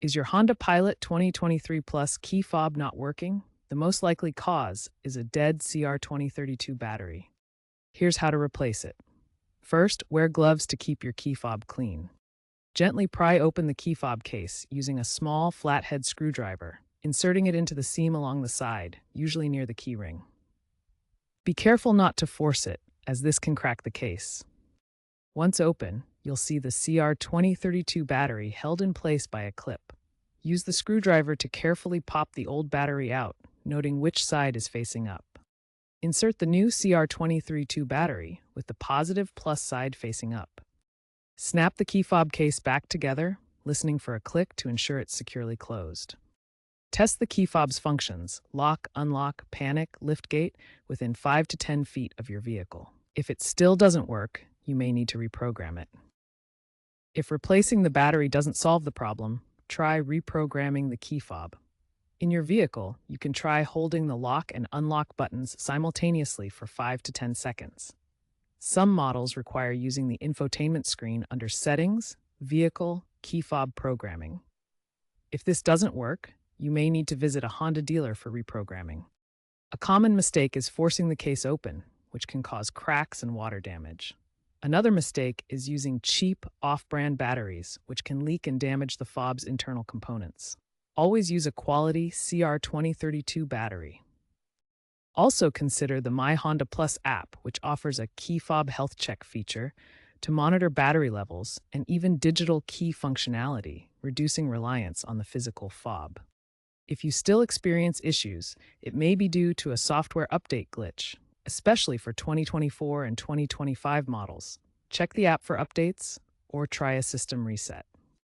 Is your Honda Pilot 2023 Plus key fob not working? The most likely cause is a dead CR2032 battery. Here's how to replace it. First, wear gloves to keep your key fob clean. Gently pry open the key fob case using a small flathead screwdriver, inserting it into the seam along the side, usually near the key ring. Be careful not to force it, as this can crack the case. Once open, you'll see the CR2032 battery held in place by a clip. Use the screwdriver to carefully pop the old battery out, noting which side is facing up. Insert the new CR2032 battery with the positive plus side facing up. Snap the key fob case back together, listening for a click to ensure it's securely closed. Test the key fob's functions, lock, unlock, panic, liftgate, within 5 to 10 feet of your vehicle. If it still doesn't work, you may need to reprogram it. If replacing the battery doesn't solve the problem, try reprogramming the key fob. In your vehicle, you can try holding the lock and unlock buttons simultaneously for 5 to 10 seconds. Some models require using the infotainment screen under Settings, Vehicle, Key Fob Programming. If this doesn't work, you may need to visit a Honda dealer for reprogramming. A common mistake is forcing the case open, which can cause cracks and water damage. Another mistake is using cheap, off-brand batteries, which can leak and damage the fob's internal components. Always use a quality CR2032 battery. Also consider the My Honda Plus app, which offers a key fob health check feature to monitor battery levels and even digital key functionality, reducing reliance on the physical fob. If you still experience issues, it may be due to a software update glitch, especially for 2024 and 2025 models. Check the app for updates or try a system reset.